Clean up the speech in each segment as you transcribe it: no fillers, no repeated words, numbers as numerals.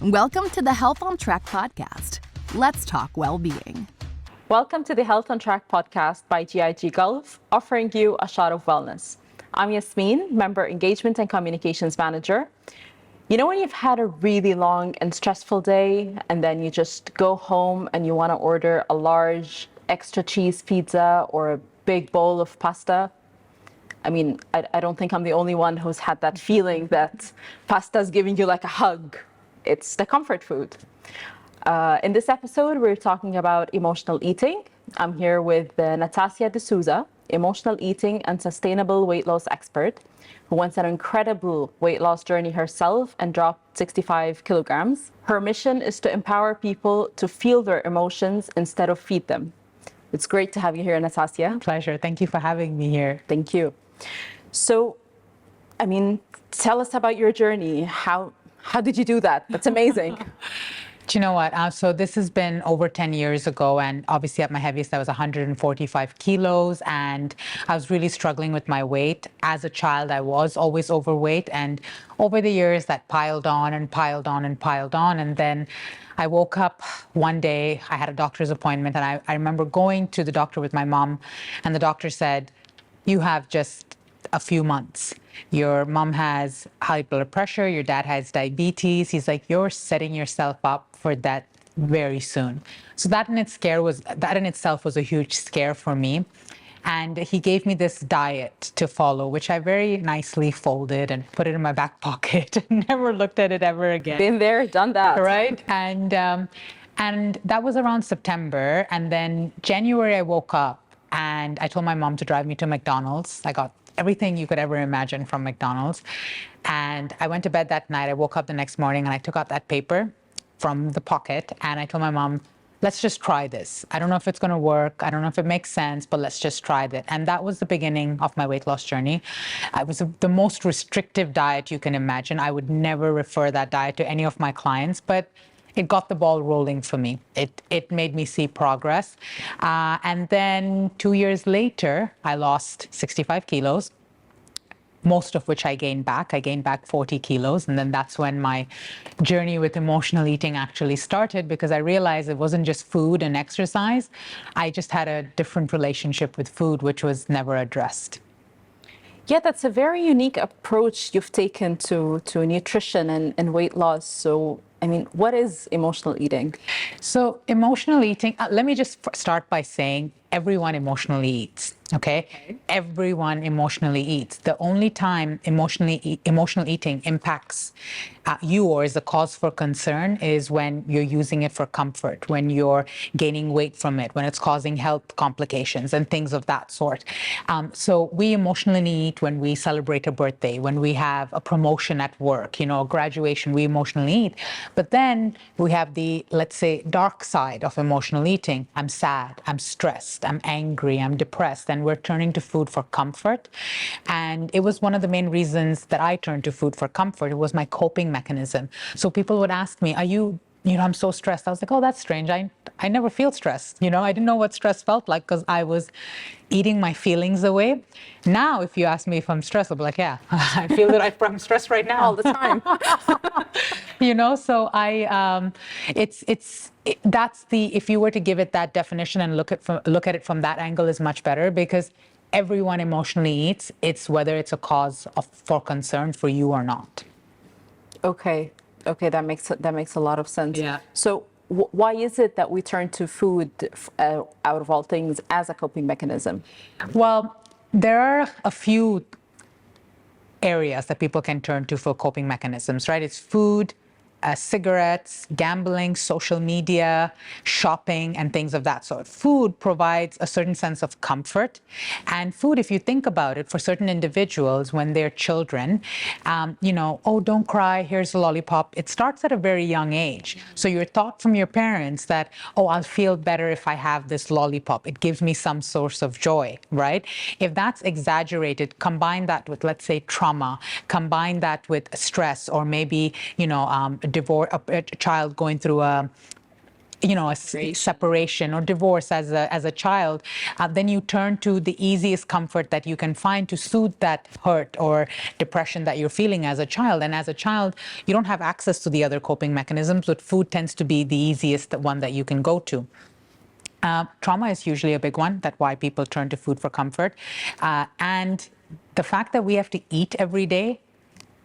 Welcome to the Health on Track podcast. Let's talk well-being. Welcome to the Health on Track podcast by GIG Gulf, offering you a shot of wellness. I'm Yasmin, Member Engagement and Communications Manager. You know when you've had a really long and stressful day and then you just go home and you want to order a large extra cheese pizza or a big bowl of pasta? I mean, I don't think I'm the only one who's had that feeling that pasta's giving you like a hug. It's the comfort food. In this episode, we're talking about emotional eating. I'm here with Natassia D'souza, emotional eating and sustainable weight loss expert, who went on an incredible weight loss journey herself and dropped 65 kilograms. Her mission is to empower people to feel their emotions instead of feed them. It's great to have you here, Natassia. Pleasure. Thank you for having me here. Thank you. So, I mean, tell us about your journey. How did you do that? That's amazing. Do you know what? So this has been over 10 years ago, and obviously at my heaviest, I was 145 kilos, and I was really struggling with my weight. As a child, I was always overweight, and over the years, that piled on and piled on and piled on, and then I woke up one day, I had a doctor's appointment, and I remember going to the doctor with my mom, and the doctor said, "You have just a few months. Your mom has high blood pressure, your dad has diabetes." He's like, "You're setting yourself up for that very soon." So that in itself was a huge scare for me. And he gave me this diet to follow, which I very nicely folded and put it in my back pocket and never looked at it ever again. Been there, done that. Right? And that was around September. And then January, I woke up and I told my mom to drive me to McDonald's. I got everything you could ever imagine from McDonald's. And I went to bed that night. I woke up the next morning and I took out that paper from the pocket and I told my mom, "Let's just try this. I don't know if it's going to work. I don't know if it makes sense, but let's just try it." And that was the beginning of my weight loss journey. It was the most restrictive diet you can imagine. I would never refer that diet to any of my clients, but it got the ball rolling for me. It made me see progress. And then 2 years later, I lost 65 kilos, most of which I gained back. I gained back 40 kilos. And then that's when my journey with emotional eating actually started, because I realized it wasn't just food and exercise. I just had a different relationship with food, which was never addressed. Yeah, that's a very unique approach you've taken to nutrition and weight loss. So, I mean, what is emotional eating? So emotional eating, let me just start by saying everyone emotionally eats, okay? Everyone emotionally eats. The only time emotional eating impacts you or is a cause for concern is when you're using it for comfort, when you're gaining weight from it, when it's causing health complications and things of that sort. So we emotionally eat when we celebrate a birthday, when we have a promotion at work, a graduation, we emotionally eat. But then we have the, let's say, dark side of emotional eating. I'm sad, I'm stressed, I'm angry, I'm depressed, and we're turning to food for comfort. And it was one of the main reasons that I turned to food for comfort. It was my coping mechanism. So people would ask me, I'm so stressed. I was like, oh, that's strange. I never feel stressed. I didn't know what stress felt like because I was eating my feelings away. Now, if you ask me if I'm stressed, I'll be like, yeah, I feel that I'm stressed right now. All the time. So if you were to give it that definition and look at it from that angle is much better, because everyone emotionally eats. It's whether it's a cause for concern for you or not. Okay, that makes a lot of sense. Yeah. So why is it that we turn to food, out of all things, as a coping mechanism? Well, there are a few areas that people can turn to for coping mechanisms, right? It's food, cigarettes, gambling, social media, shopping, and things of that sort. Food provides a certain sense of comfort. And food, if you think about it, for certain individuals, when they're children, oh, don't cry, here's a lollipop. It starts at a very young age. So you're taught from your parents that, oh, I'll feel better if I have this lollipop. It gives me some source of joy, right? If that's exaggerated, combine that with, let's say, trauma, combine that with stress, or maybe, a child going through a separation or divorce as a child, then you turn to the easiest comfort that you can find to soothe that hurt or depression that you're feeling as a child. And as a child, you don't have access to the other coping mechanisms, but food tends to be the easiest one that you can go to. Trauma is usually a big one. That's why people turn to food for comfort. And the fact that we have to eat every day,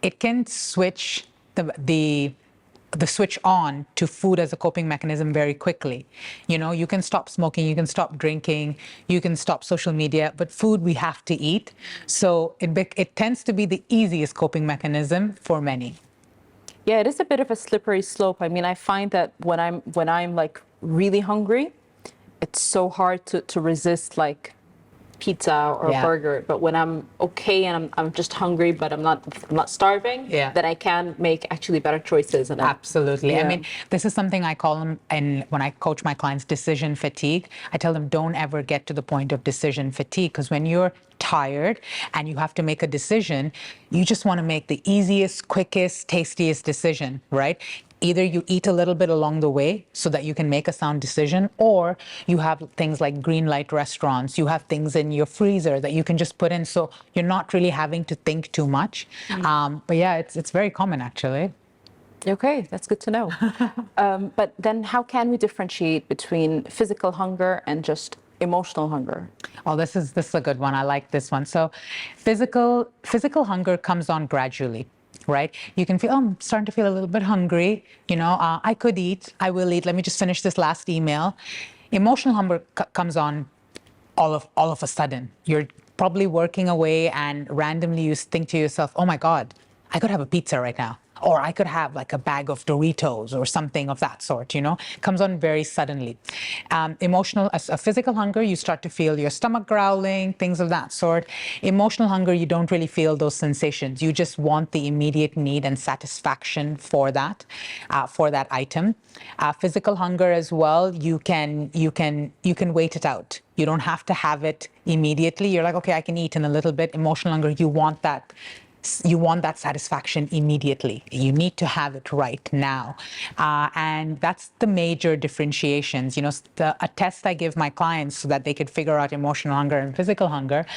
it can switch the switch on to food as a coping mechanism very quickly. You can stop smoking, you can stop drinking, you can stop social media, but food we have to eat. So it tends to be the easiest coping mechanism for many. Yeah, it is a bit of a slippery slope. I mean, I find that when I'm like really hungry, it's so hard to resist like pizza or a burger. But when I'm okay and I'm just hungry, but I'm not starving, then I can make actually better choices. And absolutely. I mean, this is something I call them, and when I coach my clients, decision fatigue. I tell them don't ever get to the point of decision fatigue, because when you're tired and you have to make a decision, you just want to make the easiest, quickest, tastiest decision, right? Either you eat a little bit along the way so that you can make a sound decision, or you have things like green light restaurants, you have things in your freezer that you can just put in, so you're not really having to think too much. But yeah, it's very common actually. Okay, that's good to know. But then how can we differentiate between physical hunger and just emotional hunger? Oh, this is a good one. I like this one. So physical hunger comes on gradually. Right? You can feel, oh, I'm starting to feel a little bit hungry. I could eat, I will eat. Let me just finish this last email. Emotional hunger comes on all of a sudden. You're probably working away and randomly you think to yourself, oh my God, I could have a pizza right now. Or I could have like a bag of Doritos or something of that sort, comes on very suddenly. A physical hunger, you start to feel your stomach growling, things of that sort. Emotional hunger, you don't really feel those sensations. You just want the immediate need and satisfaction for that item. Physical hunger as well, you can wait it out. You don't have to have it immediately. You're like, okay, I can eat in a little bit. Emotional hunger, you want that satisfaction immediately. You need to have it right now. And that's the major differentiations. A test I give my clients so that they could figure out emotional hunger and physical hunger.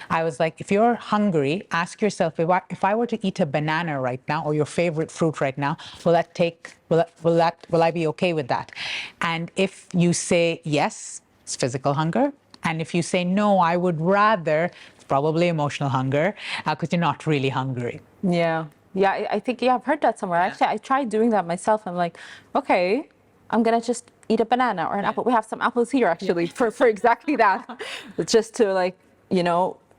I was like, if you're hungry, ask yourself, if I were to eat a banana right now, or your favorite fruit right now, will I be okay with that? And if you say yes, it's physical hunger. And if you say no, I would rather, probably emotional hunger, because you're not really hungry. Yeah, I think I've heard that somewhere. Actually, I tried doing that myself. I'm like, okay, I'm gonna just eat a banana or an apple. We have some apples here actually for exactly that. Just to like,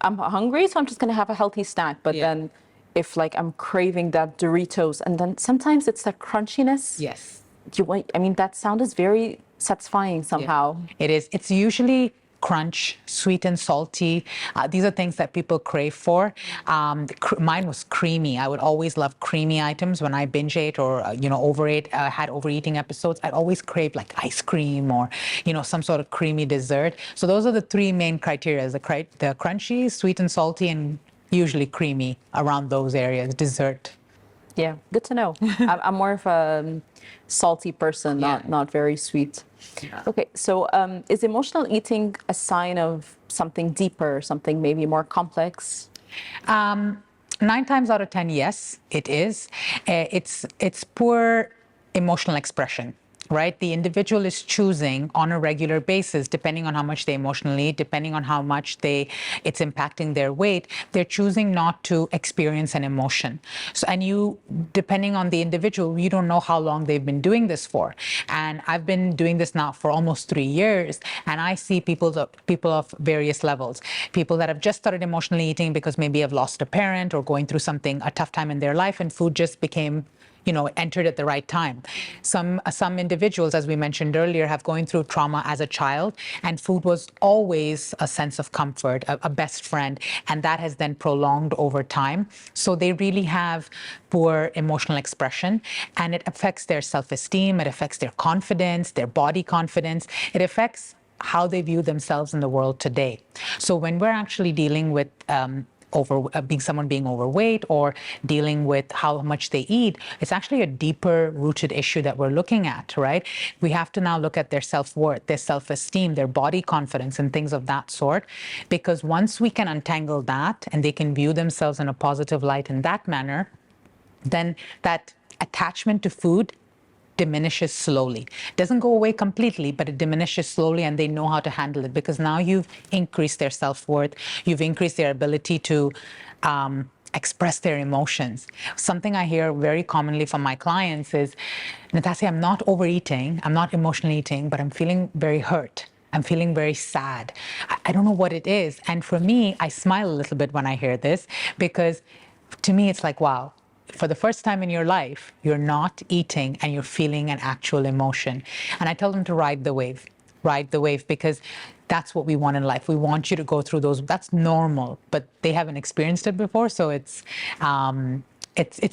I'm hungry, so I'm just gonna have a healthy snack. But then, if like I'm craving that Doritos, and then sometimes it's that crunchiness. Yes. That sound is very satisfying somehow. Yeah. It is. It's usually crunch, sweet and salty. These are things that people crave for. Mine was creamy. I would always love creamy items when I binge ate or overate, had overeating episodes. I'd always crave like ice cream or some sort of creamy dessert. So those are the three main criteria: the crunchy, sweet and salty, and usually creamy around those areas. Dessert. Yeah, good to know. I'm more of a salty person, not very sweet. Yeah. Okay, so is emotional eating a sign of something deeper, something maybe more complex? 9 times out of 10, yes, it is. It's poor emotional expression. Right? The individual is choosing on a regular basis, depending on how much they emotionally, depending on how much it's impacting their weight, they're choosing not to experience an emotion. So, and depending on the individual, you don't know how long they've been doing this for. And I've been doing this now for almost 3 years, and I see people of various levels. People that have just started emotionally eating because maybe have lost a parent or going through a tough time in their life, and food just became entered at the right time. Some individuals, as we mentioned earlier, have going through trauma as a child, and food was always a sense of comfort, a best friend, and that has then prolonged over time. So they really have poor emotional expression, and it affects their self-esteem, it affects their confidence, their body confidence, it affects how they view themselves in the world today. So when we're actually dealing with someone being overweight or dealing with how much they eat. It's actually a deeper rooted issue that we're looking at, right? We have to now look at their self-worth, their self-esteem, their body confidence, and things of that sort. Because once we can untangle that and they can view themselves in a positive light in that manner, then that attachment to food diminishes slowly. It doesn't go away completely, but it diminishes slowly, and they know how to handle it because now you've increased their self-worth, you've increased their ability to express their emotions. Something I hear very commonly from my clients is, Natassia, I'm not overeating, I'm not emotionally eating, but I'm feeling very hurt. I'm feeling very sad. I don't know what it is. And for me, I smile a little bit when I hear this because to me, it's like, wow, for the first time in your life, you're not eating and you're feeling an actual emotion. And I tell them to ride the wave, because that's what we want in life. We want you to go through those. That's normal, but they haven't experienced it before, so it's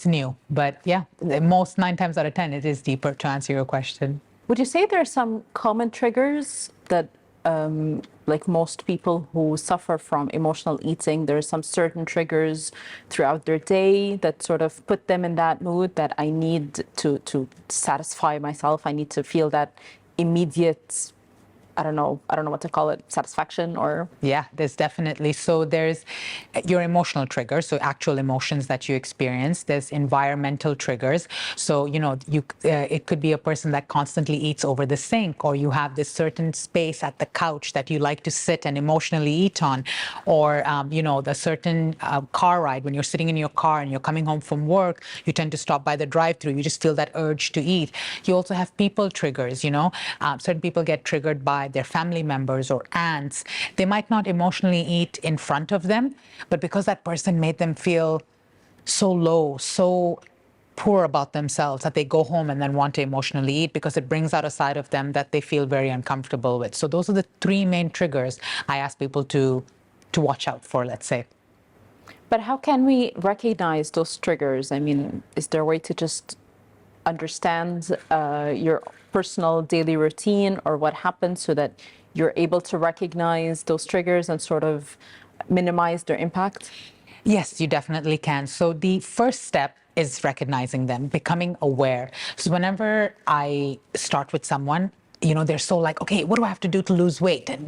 new. But yeah, most 9 times out of 10, it is deeper, to answer your question. Would you say there are some common triggers that, like most people who suffer from emotional eating, there are some certain triggers throughout their day that sort of put them in that mood that I need to satisfy myself. I need to feel that immediate, I don't know what to call it, satisfaction or... Yeah, there's definitely. So there's your emotional triggers, so actual emotions that you experience. There's environmental triggers. So, it could be a person that constantly eats over the sink, or you have this certain space at the couch that you like to sit and emotionally eat on, or, the certain car ride when you're sitting in your car and you're coming home from work, you tend to stop by the drive-thru. You just feel that urge to eat. You also have people triggers, certain people get triggered by their family members or aunts. They might not emotionally eat in front of them, but because that person made them feel so low, so poor about themselves, that they go home and then want to emotionally eat because it brings out a side of them that they feel very uncomfortable with. So those are the 3 main triggers I ask people to watch out for, let's say. But how can we recognize those triggers? I mean, is there a way to just understand your personal daily routine or what happens so that you're able to recognize those triggers and sort of minimize their impact? Yes, you definitely can. So the first step is recognizing them, becoming aware. So whenever I start with someone, they're so like, okay, what do I have to do to lose weight? And,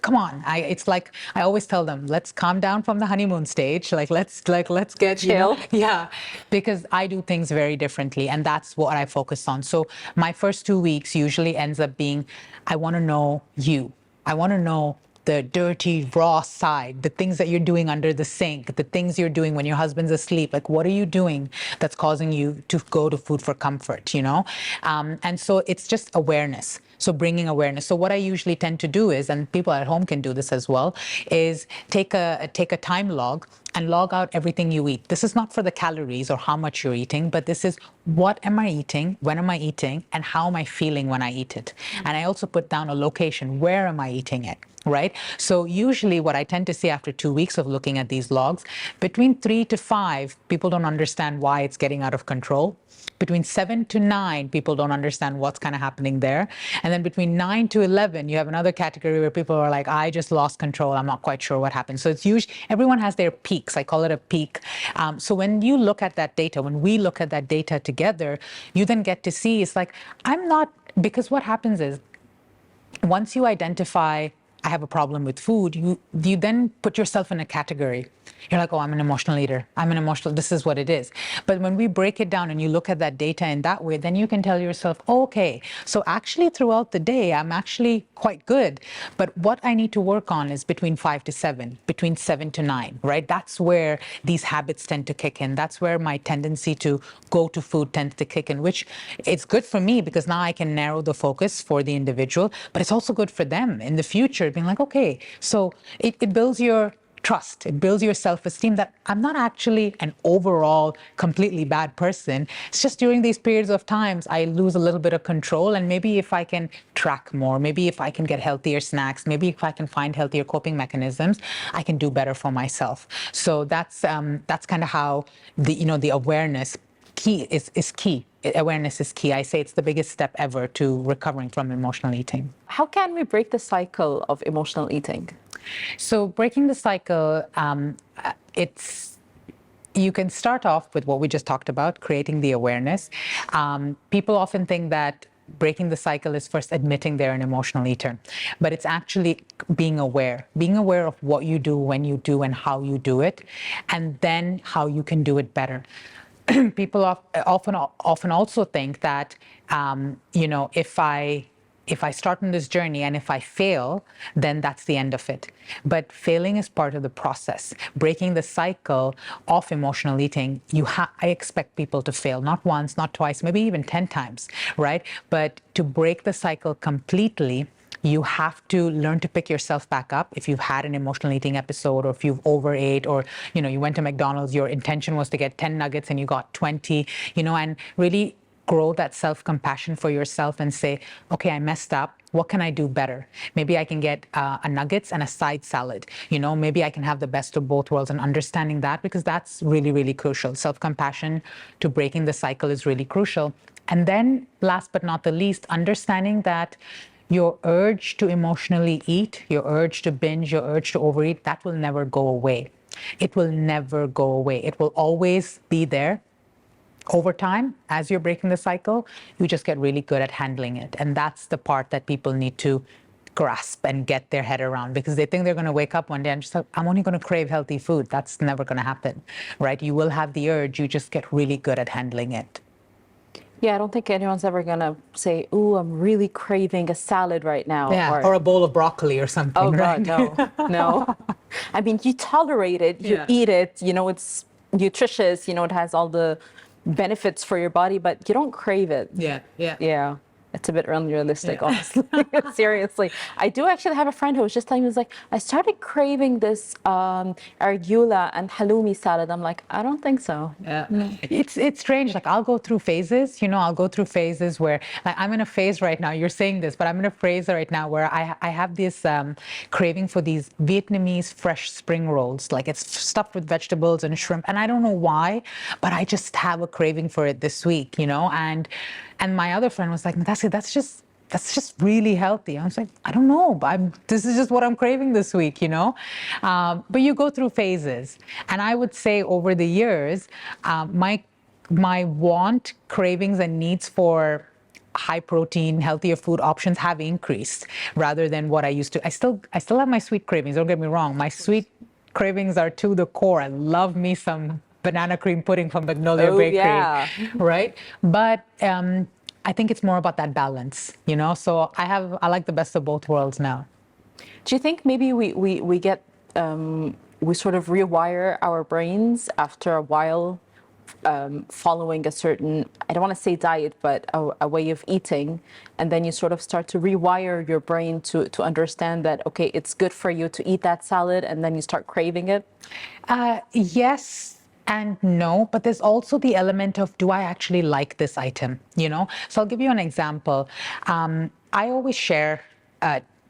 come on. It's like, I always tell them, let's calm down from the honeymoon stage. Let's get chill. Yeah, because I do things very differently, and that's what I focus on. So my first 2 weeks usually ends up being, I want to know you. I want to know the dirty, raw side, the things that you're doing under the sink, the things you're doing when your husband's asleep. Like, what are you doing that's causing you to go to food for comfort, And so it's just awareness. So bringing awareness. So what I usually tend to do is, and people at home can do this as well, is take a time log and log out everything you eat. This is not for the calories or how much you're eating, but this is what am I eating, when am I eating, and how am I feeling when I eat it. And I also put down a location. Where am I eating it? Right? So usually what I tend to see after 2 weeks of looking at these logs, between 3 to 5, people don't understand why it's getting out of control. Between 7 to 9, people don't understand what's kind of happening there. And then between 9 to 11, you have another category where people are like, I just lost control. I'm not quite sure what happened. So it's usually, everyone has their peaks. I call it a peak. So when you look at that data, when we look at that data together, you then get to see, it's like, because what happens is, once you identify, I have a problem with food, you then put yourself in a category. You're like, oh, I'm an emotional eater. This is what it is. But when we break it down and you look at that data in that way, then you can tell yourself, oh, okay, so actually throughout the day, I'm actually quite good. But what I need to work on is between 5 to 7, between 7 to 9, right? That's where these habits tend to kick in. That's where my tendency to go to food tends to kick in, which it's good for me because now I can narrow the focus for the individual, but it's also good for them in the future, being like, okay, so it builds your trust. It builds your self-esteem that I'm not actually an overall completely bad person. It's just during these periods of times, I lose a little bit of control. And maybe if I can track more, maybe if I can get healthier snacks, maybe if I can find healthier coping mechanisms, I can do better for myself. So that's kind of how the awareness is key. Awareness is key. I say it's the biggest step ever to recovering from emotional eating. How can we break the cycle of emotional eating? So breaking the cycle, you can start off with what we just talked about, creating the awareness. People often think that breaking the cycle is first admitting they're an emotional eater, but it's actually being aware of what you do, when you do, and how you do it, and then how you can do it better. People often also think that, if I start on this journey and if I fail, then that's the end of it. But failing is part of the process. Breaking the cycle of emotional eating, I expect people to fail, not once, not twice, maybe even 10 times, right? But to break the cycle completely, you have to learn to pick yourself back up. If you've had an emotional eating episode, or if you've overate, or you went to McDonald's, your intention was to get 10 nuggets and you got 20, and really grow that self-compassion for yourself and say, okay, I messed up. What can I do better? Maybe I can get a nuggets and a side salad. Maybe I can have the best of both worlds, and understanding that, because that's really, really crucial. Self-compassion to breaking the cycle is really crucial. And then last but not the least, understanding that your urge to emotionally eat, your urge to binge, your urge to overeat, that will never go away. It will never go away. It will always be there. Over time, as you're breaking the cycle, you just get really good at handling it. And that's the part that people need to grasp and get their head around, because they think they're going to wake up one day and just like, I'm only going to crave healthy food. That's never going to happen, right? You will have the urge. You just get really good at handling it. Yeah, I don't think anyone's ever going to say, ooh, I'm really craving a salad right now. Yeah, or a bowl of broccoli or something. Oh, right? God, no. I mean, you tolerate it, you eat it, it's nutritious, it has all the benefits for your body, but you don't crave it. Yeah. It's a bit unrealistic, honestly. Seriously. I do actually have a friend who was just telling me, like, I started craving this arugula and halloumi salad. I'm like, I don't think so. Yeah. It's strange. Like, I'll go through phases, where, like, I'm in a phase right now, you're saying this, but I'm in a phase right now where I have this craving for these Vietnamese fresh spring rolls. Like, it's stuffed with vegetables and shrimp. And I don't know why, but I just have a craving for it this week, And my other friend was like, Natassia, that's just really healthy. I was like, I don't know, but this is just what I'm craving this week, But you go through phases. And I would say over the years, my want, cravings, and needs for high protein, healthier food options have increased rather than what I used to. I still have my sweet cravings, don't get me wrong. My sweet cravings are to the core. I love me some banana cream pudding from Magnolia Bakery, yeah. right? But I think it's more about that balance, So I like the best of both worlds now. Do you think maybe we get we sort of rewire our brains after a while, following a certain, I don't want to say diet, but a way of eating, and then you sort of start to rewire your brain to understand that, okay, it's good for you to eat that salad, and then you start craving it? Yes and no, but there's also the element of, do I actually like this item, So I'll give you an example. I always share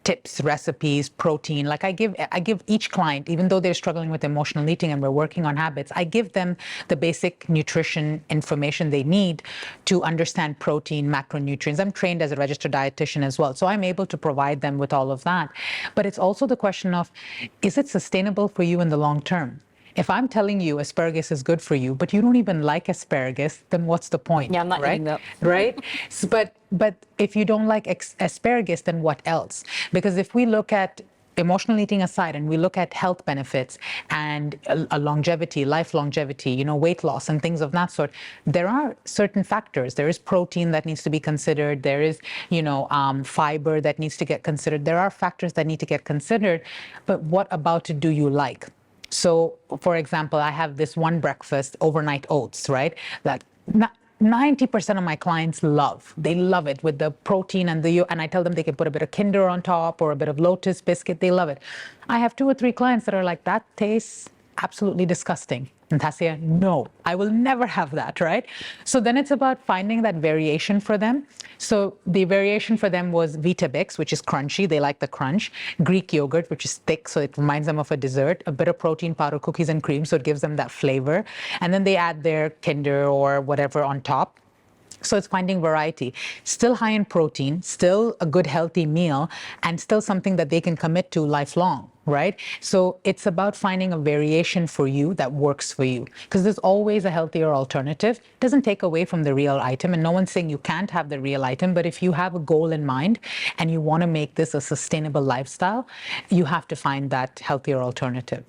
tips, recipes, protein. Like, I give each client, even though they're struggling with emotional eating and we're working on habits, I give them the basic nutrition information they need to understand protein, macronutrients. I'm trained as a registered dietitian as well, so I'm able to provide them with all of that. But it's also the question of, is it sustainable for you in the long term? If I'm telling you asparagus is good for you, but you don't even like asparagus, then what's the point? Yeah, I'm not eating that. Right? But if you don't like asparagus, then what else? Because if we look at emotional eating aside and we look at health benefits and a longevity, life longevity, weight loss and things of that sort, there are certain factors. There is protein that needs to be considered. There is, fiber that needs to get considered. There are factors that need to get considered. But what about it do you like? So, for example, I have this one breakfast, overnight oats, right? That 90% of my clients love. They love it with the protein and I tell them they can put a bit of Kinder on top or a bit of Lotus biscuit. They love it. I have 2 or 3 clients that are like, that tastes absolutely disgusting. Natassia, no, I will never have that, right? So then it's about finding that variation for them. So the variation for them was Weetabix, which is crunchy. They like the crunch. Greek yogurt, which is thick, so it reminds them of a dessert. A bit of protein powder, cookies and cream, so it gives them that flavor. And then they add their Kinder or whatever on top. So it's finding variety, still high in protein, still a good healthy meal, and still something that they can commit to lifelong, right? So it's about finding a variation for you that works for you, because there's always a healthier alternative. It doesn't take away from the real item, and no one's saying you can't have the real item, but if you have a goal in mind and you want to make this a sustainable lifestyle, you have to find that healthier alternative.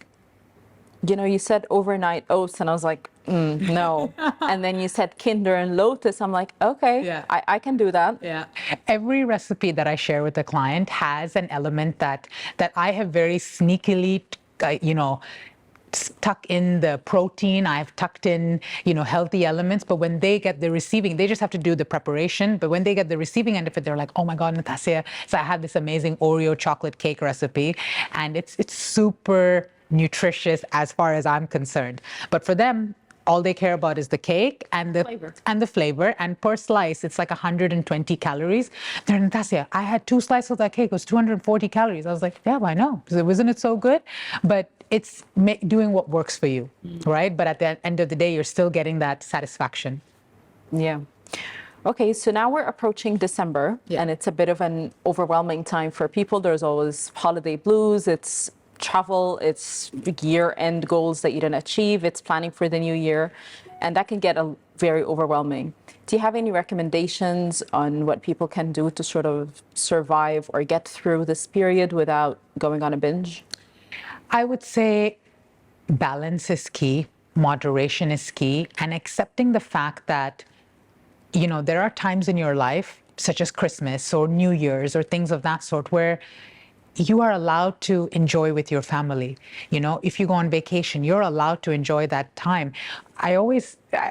You know, you said overnight oats, and I was like, no. And then you said Kinder and Lotus. I'm like, okay, Yeah. I can do that. Yeah. Every recipe that I share with the client has an element that I have very sneakily, tuck in the protein. I've tucked in, healthy elements. But when they get the receiving, they just have to do the preparation. But when they get the receiving end of it, they're like, oh my God, Natassia. So I have this amazing Oreo chocolate cake recipe, and it's super nutritious as far as I'm concerned. But for them, all they care about is the cake and the flavor. And per slice, it's like 120 calories. They're, Natassia, I had 2 slices of that cake. It was 240 calories. I was like, yeah, I know. Wasn't it so good? But it's doing what works for you, right? But at the end of the day, you're still getting that satisfaction. Yeah. Okay, so now we're approaching December, and it's a bit of an overwhelming time for people. There's always holiday blues. It's travel, it's year-end goals that you didn't achieve, it's planning for the new year, and that can get very overwhelming. Do you have any recommendations on what people can do to sort of survive or get through this period without going on a binge? I would say balance is key, moderation is key, and accepting the fact that, there are times in your life, such as Christmas or New Year's or things of that sort, where you are allowed to enjoy with your family. If you go on vacation, you're allowed to enjoy that time.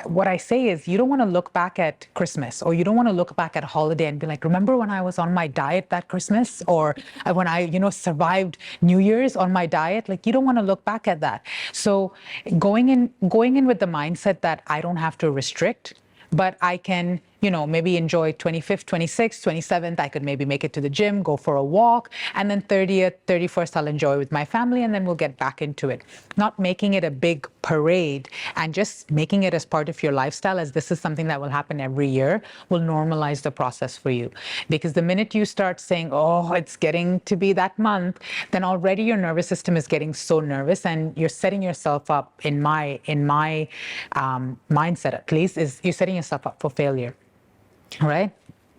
What I say is, you don't want to look back at Christmas, or you don't want to look back at a holiday and be like, remember when I was on my diet that Christmas, or when I, survived New Year's on my diet? Like, you don't want to look back at that. So going in with the mindset that I don't have to restrict, but I can, maybe enjoy 25th, 26th, 27th. I could maybe make it to the gym, go for a walk. And then 30th, 31st, I'll enjoy with my family, and then we'll get back into it. Not making it a big parade, and just making it as part of your lifestyle, as this is something that will happen every year, will normalize the process for you. Because the minute you start saying, oh, it's getting to be that month, then already your nervous system is getting so nervous, and you're setting yourself up, in my mindset at least, is you're setting yourself up for failure. Right?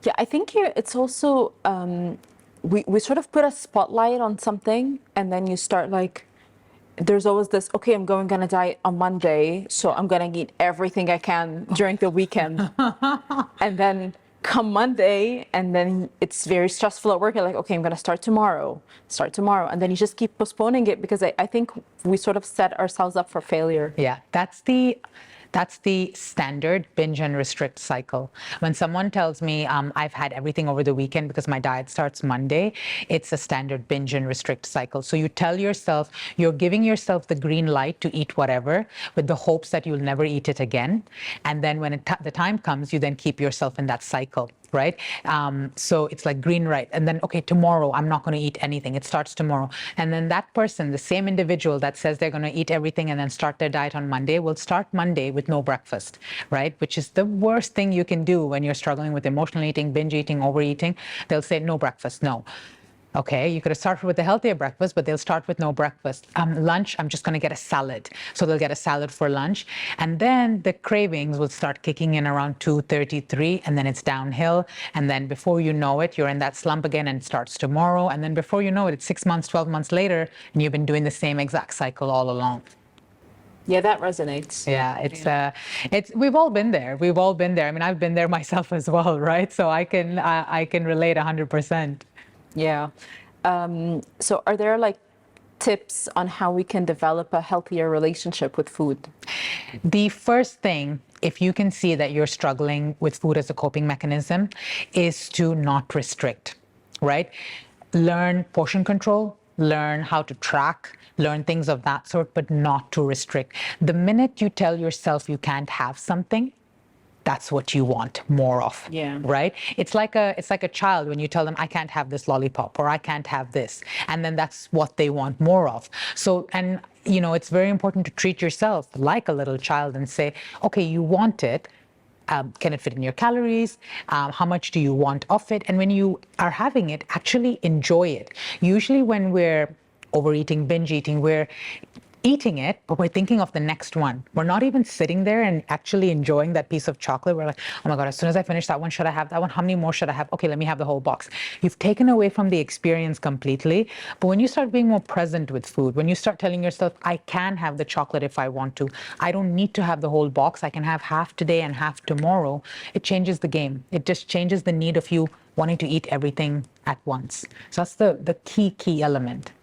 Yeah, I think it's also, we sort of put a spotlight on something, and then you start like, there's always this, okay, I'm going to diet on Monday, so I'm going to eat everything I can during the weekend. And then come Monday, and then it's very stressful at work. You're like, okay, I'm going to start tomorrow. And then you just keep postponing it, because I think we sort of set ourselves up for failure. Yeah, that's the standard binge and restrict cycle. When someone tells me I've had everything over the weekend because my diet starts Monday, it's a standard binge and restrict cycle. So you tell yourself, you're giving yourself the green light to eat whatever, with the hopes that you'll never eat it again. And then when the time comes, you then keep yourself in that cycle. Right? So it's like green light. And then, okay, tomorrow I'm not going to eat anything. It starts tomorrow. And then that person, the same individual that says they're going to eat everything and then start their diet on Monday, will start Monday with no breakfast, right? Which is the worst thing you can do when you're struggling with emotional eating, binge eating, overeating. They'll say no breakfast, no. Okay, you could have started with a healthier breakfast, but they'll start with no breakfast. Lunch, I'm just going to get a salad. So they'll get a salad for lunch. And then the cravings will start kicking in around 2:33, and then it's downhill. And then before you know it, you're in that slump again, and it starts tomorrow. And then before you know it, it's 6 months, 12 months later, and you've been doing the same exact cycle all along. Yeah, that resonates. Yeah, we've all been there. I mean, I've been there myself as well, right? So I can relate 100%. Yeah. So are there like tips on how we can develop a healthier relationship with food? The first thing, if you can see that you're struggling with food as a coping mechanism, is to not restrict, right? Learn portion control, learn how to track, learn things of that sort, but not to restrict. The minute you tell yourself you can't have something, that's what you want more of. Yeah. Right? It's like a child when you tell them, I can't have this lollipop, or I can't have this. And then that's what they want more of. So, and it's very important to treat yourself like a little child and say, okay, you want it. can it fit in your calories? How much do you want of it? And when you are having it, actually enjoy it. Usually when we're overeating, binge eating, we're eating it, but we're thinking of the next one. We're not even sitting there and actually enjoying that piece of chocolate. We're like, oh my God, as soon as I finish that one, should I have that one? How many more should I have? Okay, let me have the whole box. You've taken away from the experience completely. But when you start being more present with food, when you start telling yourself, I can have the chocolate if I want to, I don't need to have the whole box, I can have half today and half tomorrow, it changes the game. It just changes the need of you wanting to eat everything at once. So that's the key element.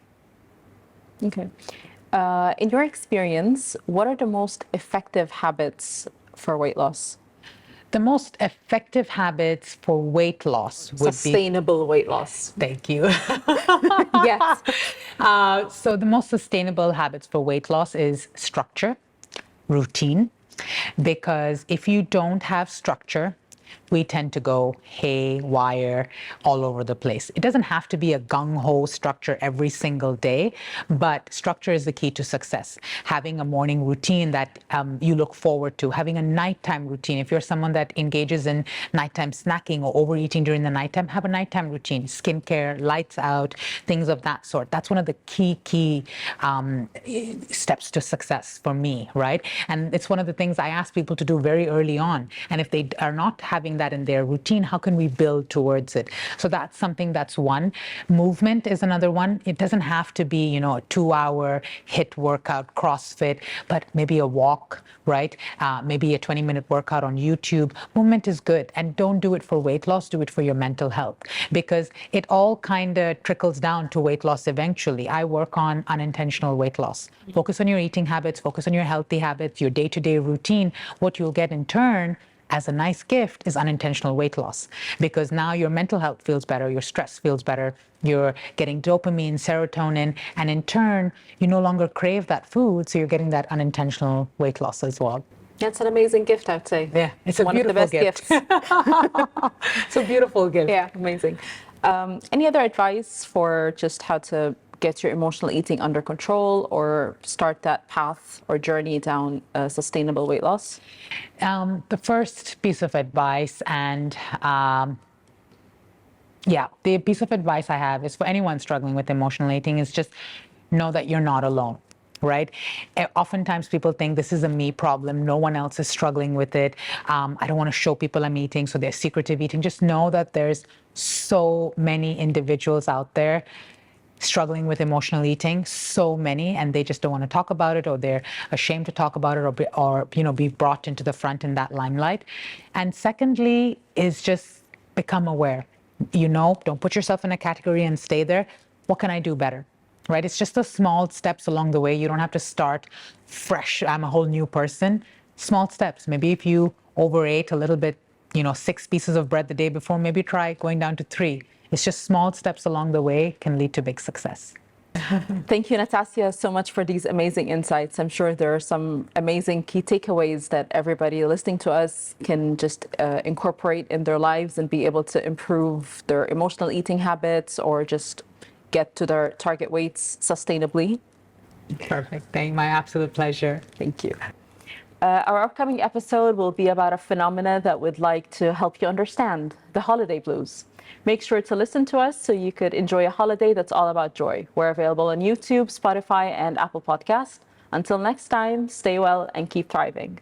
Okay. In your experience, what are the most effective habits for weight loss? The most effective habits for weight loss would Sustainable weight loss. Thank you. Yes. So the most sustainable habits for weight loss is structure, routine, because if you don't have structure, we tend to go haywire all over the place. It doesn't have to be a gung-ho structure every single day, but structure is the key to success. Having a morning routine that you look forward to, having a nighttime routine. If you're someone that engages in nighttime snacking or overeating during the nighttime, have a nighttime routine. Skincare, lights out, things of that sort. That's one of the key steps to success for me, right? And it's one of the things I ask people to do very early on. And if they are not having that in their routine, how can we build towards it? So that's something that's one. Movement is another one. It doesn't have to be, a 2-hour HIIT workout, CrossFit, but maybe a walk, right? Maybe a 20-minute workout on YouTube. Movement is good. And don't do it for weight loss, do it for your mental health, because it all kind of trickles down to weight loss eventually. I work on unintentional weight loss. Focus on your eating habits, focus on your healthy habits, your day-to-day routine. What you'll get in turn as a nice gift is unintentional weight loss, because now your mental health feels better, your stress feels better, you're getting dopamine, serotonin, and in turn, you no longer crave that food, so you're getting that unintentional weight loss as well. That's an amazing gift, I'd say. Yeah, it's a One beautiful of the best gift. gifts. It's a beautiful gift. Yeah, amazing. Any other advice for just how to get your emotional eating under control or start that path or journey down sustainable weight loss? The first piece of advice, and the piece of advice I have is for anyone struggling with emotional eating is just know that you're not alone. Right? Oftentimes people think this is a me problem. No one else is struggling with it. I don't want to show people I'm eating, so they're secretive eating. Just know that there's so many individuals out there struggling with emotional eating, so many, and they just don't want to talk about it, or they're ashamed to talk about it, or be brought into the front in that limelight. And secondly is just become aware. Don't put yourself in a category and stay there. What can I do better? Right? It's just the small steps along the way. You don't have to start fresh. I'm a whole new person. Small steps. Maybe if you overate a little bit, 6 pieces of bread the day before, maybe try going down to 3. It's just small steps along the way can lead to big success. Thank you, Natassia, so much for these amazing insights. I'm sure there are some amazing key takeaways that everybody listening to us can just incorporate in their lives and be able to improve their emotional eating habits or just get to their target weights sustainably. Perfect. My absolute pleasure. Thank you. Our upcoming episode will be about a phenomena that we'd like to help you understand, the holiday blues. Make sure to listen to us so you could enjoy a holiday that's all about joy. We're available on YouTube, Spotify, and Apple Podcasts. Until next time, stay well and keep thriving.